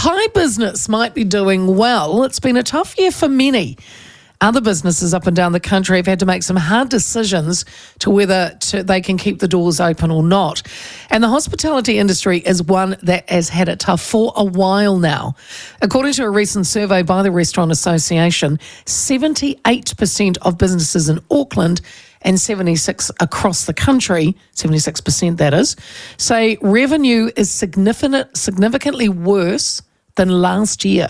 pie business might be doing well. It's been a tough year for many. Other businesses up and down the country have had to make some hard decisions to whether they can keep the doors open or not. And the hospitality industry is one that has had it tough for a while now. According to a recent survey by the Restaurant Association, 78% of businesses in Auckland and 76 across the country, 76% that is, say revenue is significantly worse than last year.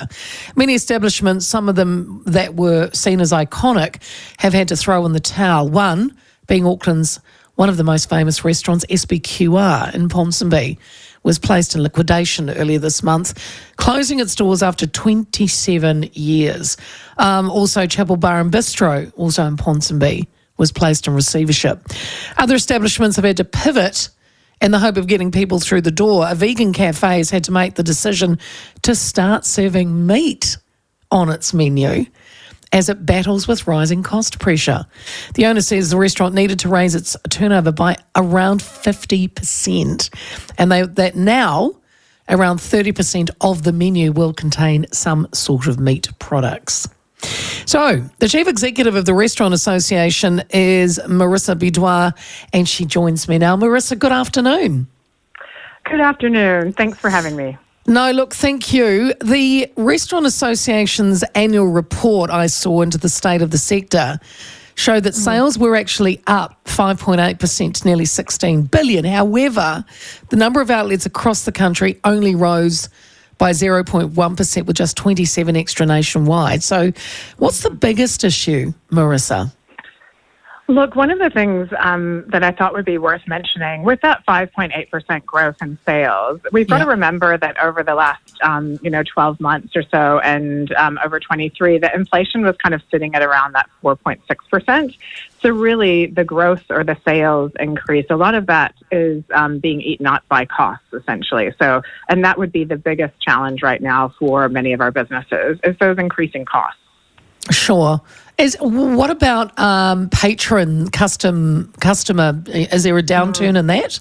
Many establishments, some of them that were seen as iconic, have had to throw in the towel. One being Auckland's one of the most famous restaurants, SBQR in Ponsonby, was placed in liquidation earlier this month, closing its doors after 27 years. Also, Chapel Bar and Bistro, also in Ponsonby, was placed in receivership. Other establishments have had to pivot in the hope of getting people through the door. A vegan cafe has had to make the decision to start serving meat on its menu as it battles with rising cost pressure. The owner says the restaurant needed to raise its turnover by around 50%, and that now around 30% of the menu will contain some sort of meat products. So, the Chief Executive of the Restaurant Association is Marisa Bidois, and she joins me now. Marisa, good afternoon. Good afternoon. Thanks for having me. No, look, thank you. The Restaurant Association's annual report I saw into the state of the sector showed that sales were actually up 5.8% to nearly 16 billion. However, the number of outlets across the country only rose by 0.1% with just 27 extra nationwide. So what's the biggest issue, Marisa? Look, one of the things that I thought would be worth mentioning with that 5.8% growth in sales, we've got to remember that over the last, 12 months or so and over 23, the inflation was kind of sitting at around that 4.6%. So really the growth or the sales increase, a lot of that is being eaten up by costs, essentially. So, and that would be the biggest challenge right now for many of our businesses is those increasing costs. Sure. What about customer? Is there a downturn in that?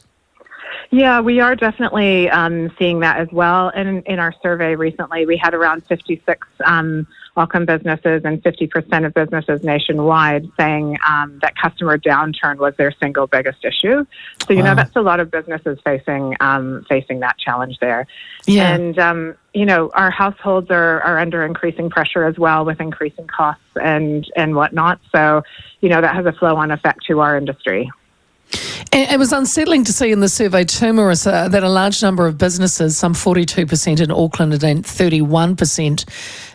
Yeah, we are definitely seeing that as well. And in our survey recently, we had around 56 Auckland businesses and 50% of businesses nationwide saying that customer downturn was their single biggest issue. So, that's a lot of businesses facing that challenge there. Yeah. And, our households are under increasing pressure as well with increasing costs and whatnot. So, that has a flow-on effect to our industry. And it was unsettling to see in the survey too, Marisa, that a large number of businesses, some 42% in Auckland and 31%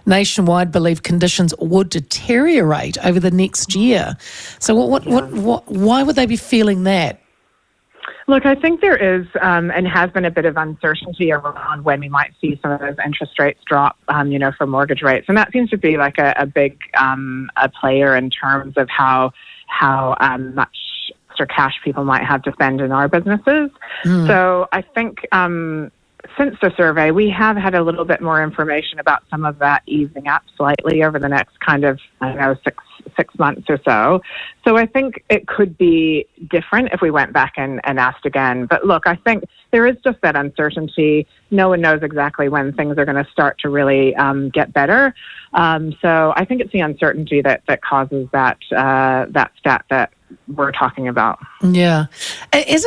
nationwide, believe conditions would deteriorate over the next year. So why would they be feeling that? Look, I think there is and has been a bit of uncertainty around when we might see some of those interest rates drop, for mortgage rates. And that seems to be like a big a player in terms of how much or cash people might have to spend in our businesses. So I think since the survey, we have had a little bit more information about some of that easing up slightly over the next kind of, six months or so. So I think it could be different if we went back and asked again. But look, I think there is just that uncertainty. No one knows exactly when things are going to start to really get better. So I think it's the uncertainty that causes that stat that we're talking about. Yeah. Is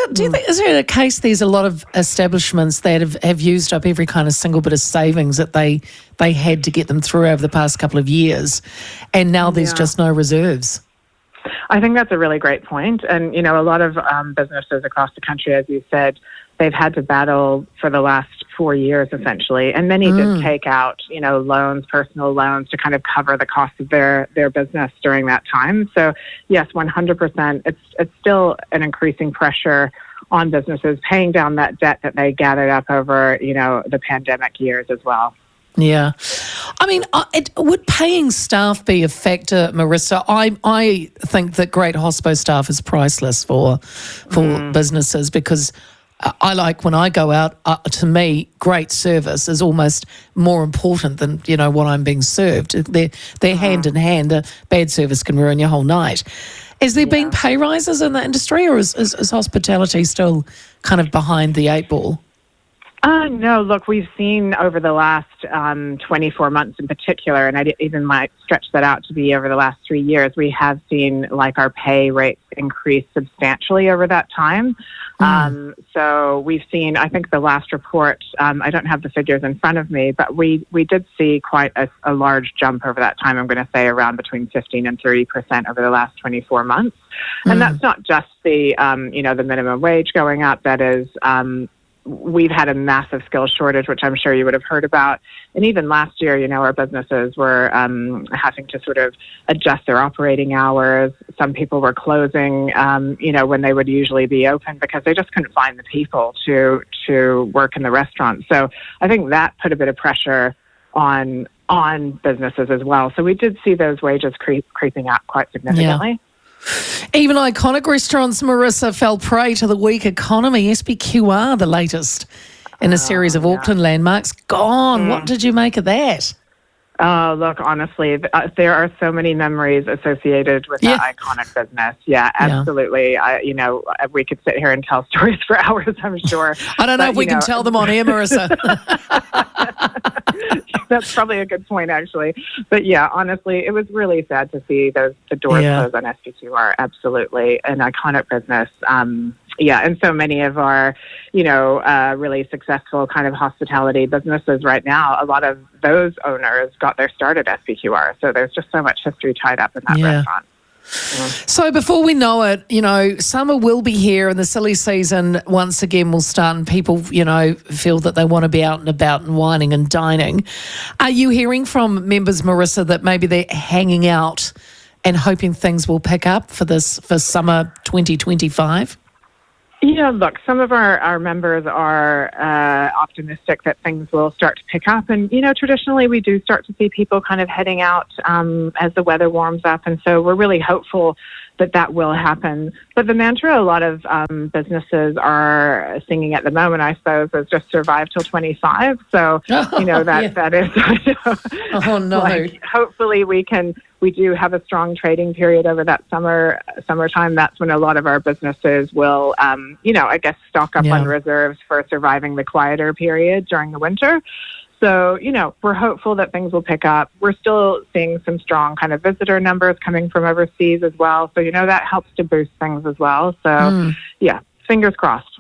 there a case there's a lot of establishments that have used up every kind of single bit of savings that they had to get them through over the past couple of years, and now there's just no reserves? I think that's a really great point. And, a lot of businesses across the country, as you said, they've had to battle for the last 4 years, essentially. And many did take out, loans, personal loans to kind of cover the cost of their business during that time. So, yes, 100%. It's still an increasing pressure on businesses paying down that debt that they gathered up over, the pandemic years as well. Yeah. I mean, would paying staff be a factor, Marisa? I think that great hospo staff is priceless for businesses, because I like when I go out, to me, great service is almost more important than, what I'm being served. They're hand in hand. Bad service can ruin your whole night. Has there been pay rises in the industry, or is hospitality still kind of behind the eight ball? No, look, we've seen over the last 24 months in particular, and I even might stretch that out to be over the last 3 years, we have seen like our pay rates increase substantially over that time. So we've seen, I think the last report, I don't have the figures in front of me, but we did see quite a large jump over that time. I'm going to say around between 15 and 30% over the last 24 months. And that's not just the, the minimum wage going up. That is, we've had a massive skill shortage, which I'm sure you would have heard about. And even last year, our businesses were having to sort of adjust their operating hours. Some people were closing, when they would usually be open because they just couldn't find the people to work in the restaurant. So I think that put a bit of pressure on businesses as well. So we did see those wages creeping up quite significantly. Yeah. Even iconic restaurants, Marisa, fell prey to the weak economy. SBQR, the latest in a series of Auckland landmarks, gone. What did you make of that? Oh, look, honestly, there are so many memories associated with that iconic business. Yeah, absolutely. Yeah. We could sit here and tell stories for hours, I'm sure. I don't know if we can tell them on air, Marisa. That's probably a good point, actually. But yeah, honestly, it was really sad to see the doors close on SBQR. Absolutely. An iconic business. And so many of our, really successful kind of hospitality businesses right now, a lot of those owners got their start at SBQR. So there's just so much history tied up in that restaurant. So before we know it, summer will be here and the silly season once again will start and people, feel that they want to be out and about and whining and dining. Are you hearing from members, Marisa, that maybe they're hanging out and hoping things will pick up for summer 2025? Yeah, look, some of our members are optimistic that things will start to pick up. And, traditionally we do start to see people kind of heading out as the weather warms up. And so we're really hopeful that will happen. But the mantra a lot of businesses are singing at the moment, I suppose, is just survive till 25. So, that is, oh, no. Hopefully we do have a strong trading period over that summertime. That's when a lot of our businesses will, stock up on reserves for surviving the quieter period during the winter. So, we're hopeful that things will pick up. We're still seeing some strong kind of visitor numbers coming from overseas as well. So, that helps to boost things as well. So, fingers crossed.